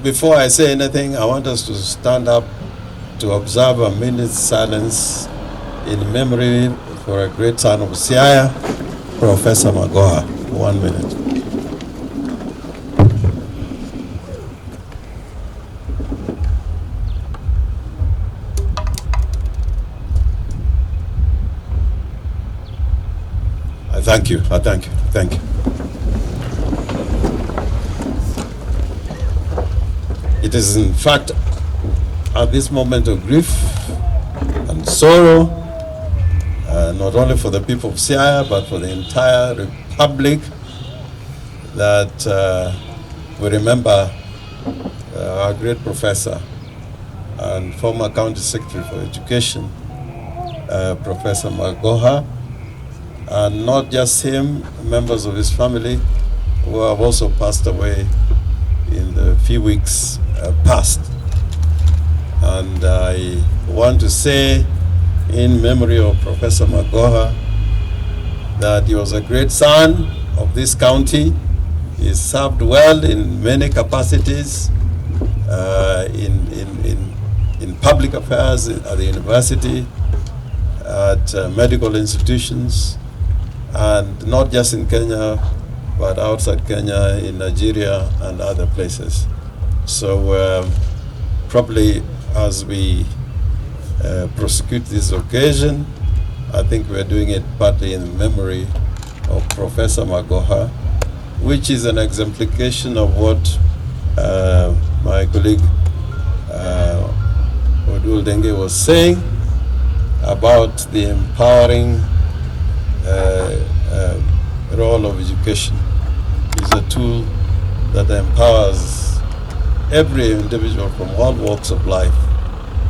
before I say anything, I want us to stand up to observe a minute's silence in memory for a great son of Siaya, Professor Magoha. 1 minute. I thank you. Thank you. It is in fact at this moment of grief and sorrow, not only for the people of Siaya, but for the entire republic, that we remember our great professor and former county secretary for education, Professor Magoha, and not just him, members of his family who have also passed away in the few weeks past. And I want to say, in memory of Professor Magoha, that he was a great son of this county. He served well in many capacities, in public affairs at the university, at medical institutions, and not just in Kenya, but outside Kenya, in Nigeria and other places. So probably as we prosecute this occasion, I think we're doing it partly in memory of Professor Magoha, which is an exemplification of what my colleague Oduol was saying about the empowering role of education. Is a tool that empowers every individual from all walks of life.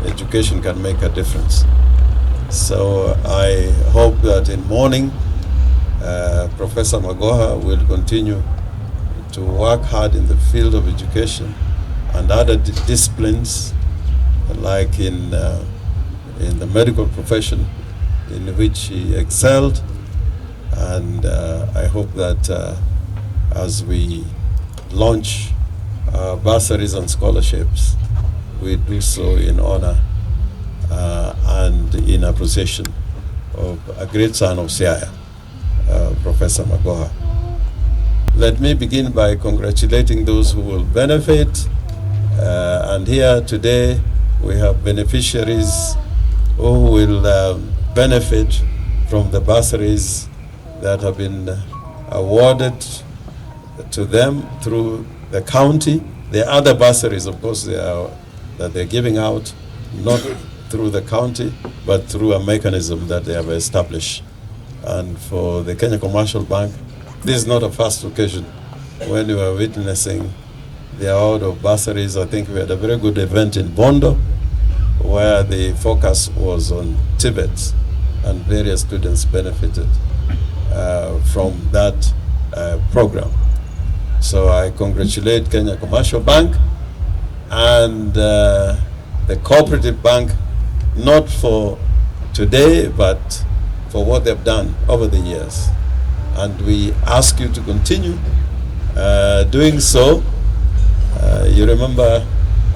Education can make a difference. So I hope that in mourning, Professor Magoha will continue to work hard in the field of education and other disciplines, like in the medical profession, in which he excelled. And I hope that as we launch bursaries and scholarships, we do so in honor and in appreciation of a great son of Siaya, Professor Magoha. Let me begin by congratulating those who will benefit. And here today we have beneficiaries who will benefit from the bursaries that have been awarded to them through the county. The other bursaries, of course, that they're giving out, not through the county, but through a mechanism that they have established. And for the Kenya Commercial Bank, this is not a first occasion when we are witnessing the award of bursaries. I think we had a very good event in Bondo, where the focus was on Tibet, and various students benefited from that program. So I congratulate Kenya Commercial Bank and the Cooperative Bank, not for today, but for what they've done over the years. And we ask you to continue doing so. You remember,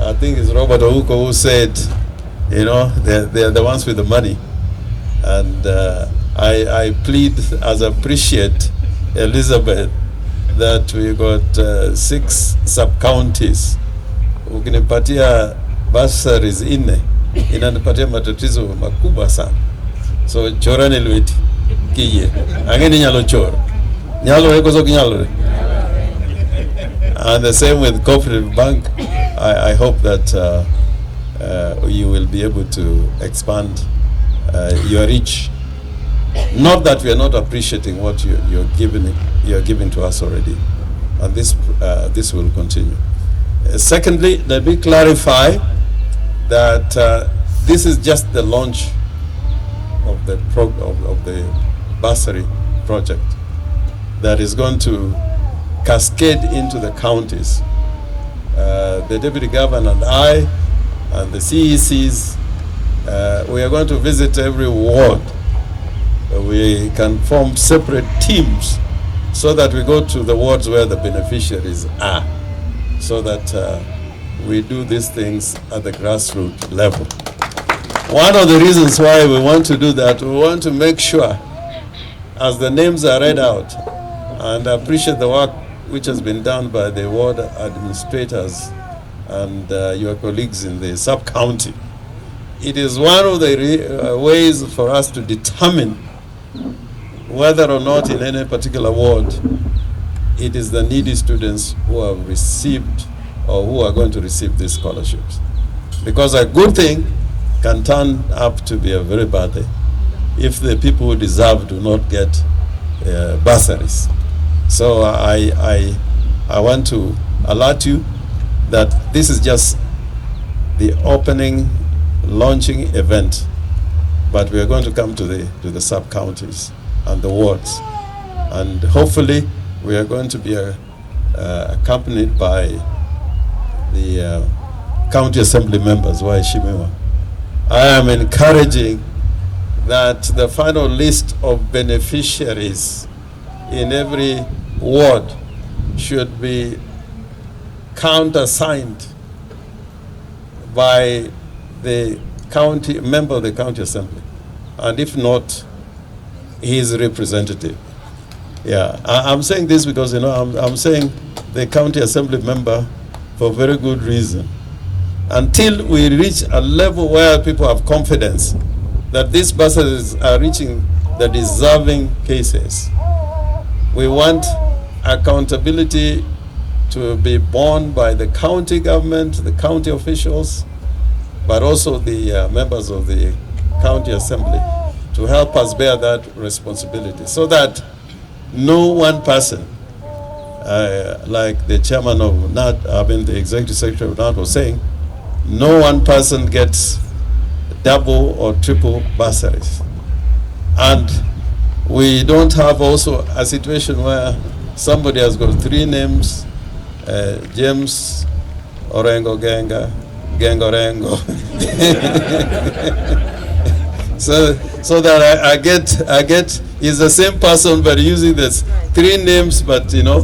I think it's Robert Ouko who said, you know, they're the ones with the money. And I plead as appreciate Elizabeth that we got 6 sub-counties. Ukinipatia bursaries 4, inanipatia matatizo makubwa sana. So chorani luiti kiye. Angeni nyalo choro. Nyalo eko so kinyalo. And the same with Cooperative Bank. I hope that you will be able to expand your reach. Not that we are not appreciating what you're giving to us already, and this will continue. Secondly, let me clarify that this is just the launch of the bursary project that is going to cascade into the counties. The Deputy Governor and I and the CECs, we are going to visit every ward. We can form separate teams so that we go to the wards where the beneficiaries are, so that we do these things at the grassroots level. One of the reasons why we want to do that, we want to make sure, as the names are read out, and I appreciate the work which has been done by the ward administrators and your colleagues in the sub-county. It is one of the ways for us to determine whether or not in any particular ward it is the needy students who have received or who are going to receive these scholarships. Because a good thing can turn up to be a very bad thing if the people who deserve do not get bursaries. So I want to alert you that this is just the opening, launching event, but we are going to come to the sub-counties and the wards. And hopefully we are going to be accompanied by the county assembly members, Waheshimiwa. I am encouraging that the final list of beneficiaries in every ward should be countersigned by the county member of the county assembly, and if not, his representative. Yeah, I'm saying this because, you know, I'm saying the county assembly member for very good reason. Until we reach a level where people have confidence that these bursaries are reaching the deserving cases, we want accountability to be borne by the county government, the county officials, but also the members of the county assembly to help us bear that responsibility, so that no one person, like the chairman of NAT, the executive secretary of NAT was saying, no one person gets double or triple bursaries. And we don't have also a situation where somebody has got three names, James Orengo Gang Orengo. so that I get is the same person but using this three names, but you know,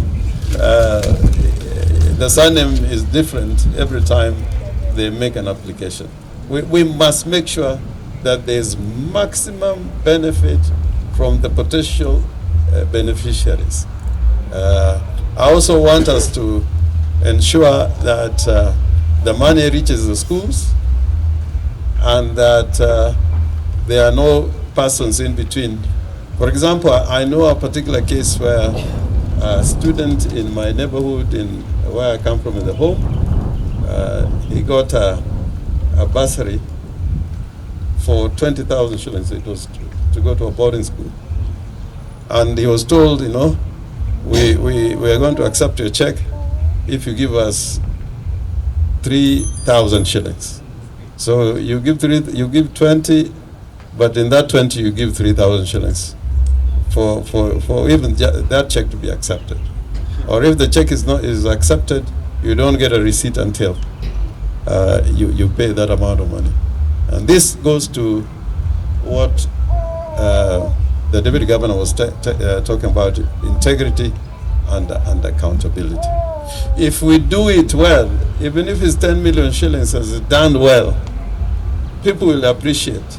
the surname is different every time they make an application. We must make sure that there's maximum benefit from the potential beneficiaries. I also want us to ensure that the money reaches the schools and that there are no persons in between. For example, I know a particular case where a student in my neighborhood, in where I come from in the home, he got a bursary for 20,000 shillings. It was to go to a boarding school. And he was told, you know, we are going to accept your check if you give us 3,000 shillings. So you give 20, but in that 20 you give 3,000 shillings for even that check to be accepted. Or if the check is accepted, you don't get a receipt until you pay that amount of money. And this goes to what the deputy governor was talking about, integrity and accountability. If we do it well, even if it's 10 million shillings as done well, people will appreciate.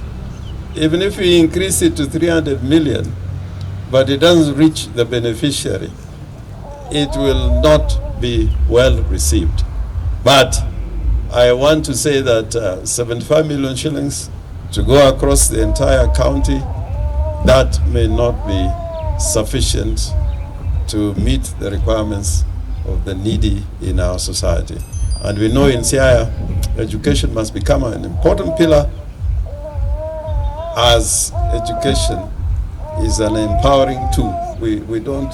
Even if we increase it to 300 million, but it doesn't reach the beneficiary, it will not be well received. But I want to say that 75 million shillings to go across the entire county, that may not be sufficient to meet the requirements of the needy in our society. And we know in Siaya, education must become an important pillar, as education is an empowering tool. We don't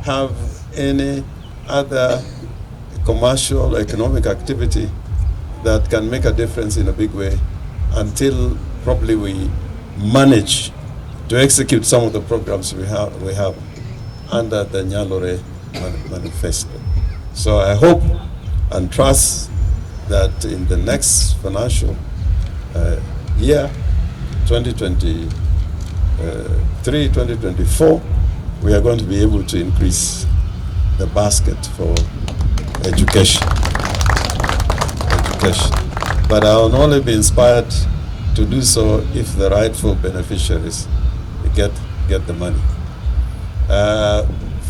have any other commercial economic activity that can make a difference in a big way until probably we manage to execute some of the programs we have under the Nyalore manifesto. So I hope and trust that in the next financial year, 2023, 2024, we are going to be able to increase the basket for education. education. But I will only be inspired to do so if the rightful beneficiaries get the money.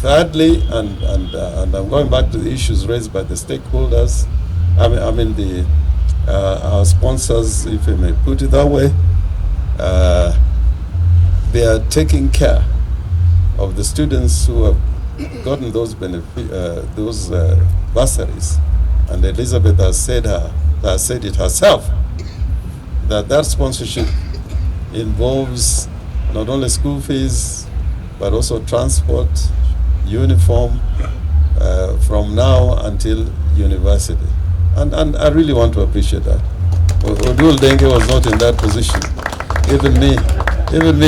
Thirdly, and I'm going back to the issues raised by the stakeholders, our sponsors, if I may put it that way, they are taking care of the students who have gotten those bursaries. And Elizabeth has said it herself, that sponsorship involves not only school fees, but also transport, uniform, from now until university. And I really want to appreciate that. Oduol Denge was not in that position. Even me,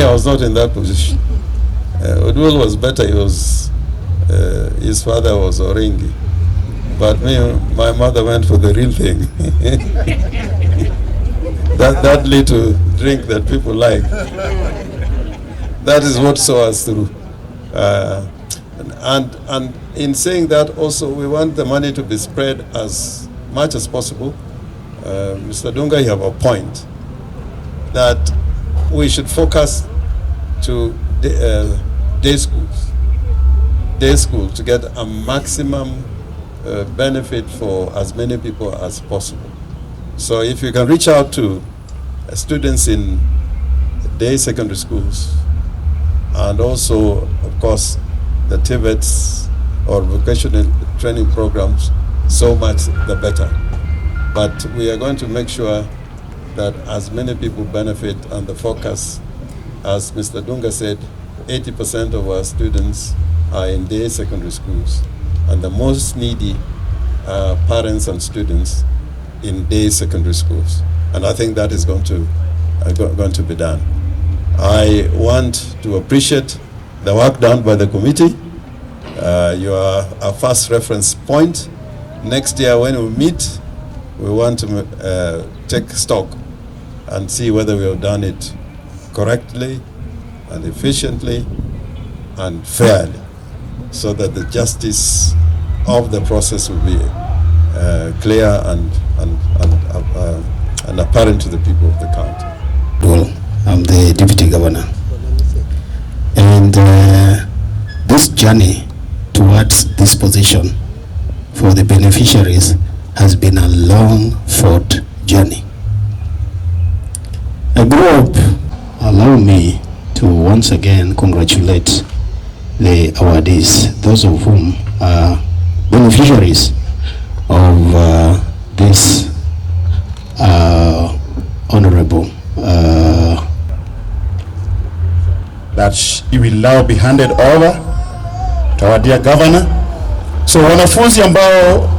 I was not in that position. Oduol was better. His father was Orengo. But my mother went for the real thing. that little drink that people like. That is what saw us through. And in saying that also, we want the money to be spread as much as possible. Mr. Dunga, you have a point that we should focus to day schools to get a maximum benefit for as many people as possible. So if you can reach out to students in day secondary schools, and also, of course, the TVETs or vocational training programs, so much the better. But we are going to make sure that as many people benefit, and the focus, as Mr. Dunga said, 80% of our students are in day secondary schools, and the most needy are parents and students in day secondary schools. And I think that is going to be done. I want to appreciate the work done by the committee. You are our first reference point. Next year when we meet, we want to take stock and see whether we have done it correctly and efficiently and fairly, so that the justice of the process will be clear and apparent to the people of the county. Well, I'm the Deputy Governor, and this journey towards this position for the beneficiaries has been a long fought journey. I grew up, allow me to once again congratulate the awardees, those of whom are beneficiaries of this honorable that it will now be handed over to our dear governor. So wanafunzi ambao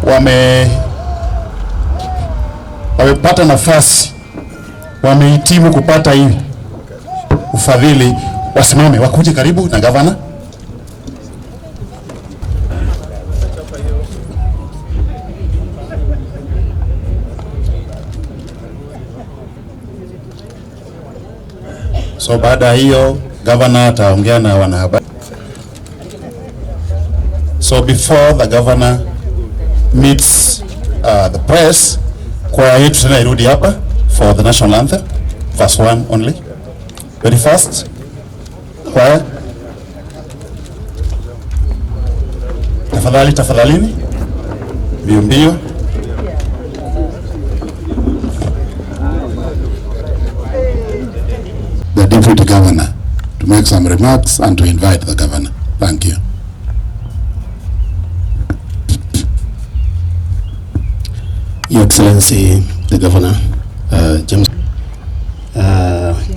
wamepata nafasi, wamehitimu kupata hii ufadhili, wasimame wakuje karibu na governor. So baada hiyo governor ataongea na wanahabari. So before the governor meets the press, kwaya yetu tena irudi hapa for the national anthem, verse 1 only. Very fast. Kwaya. Tafadhalini. Mbio. The Deputy Governor to make some remarks and to invite the Governor. Thank you. Your Excellency, the Governor, James,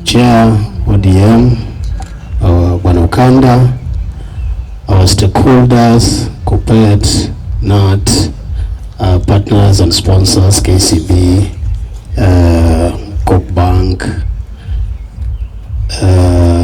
Chair, ODM, our Wanokanda, our stakeholders, COPET, NAT, partners and sponsors, KCB, Coke Bank,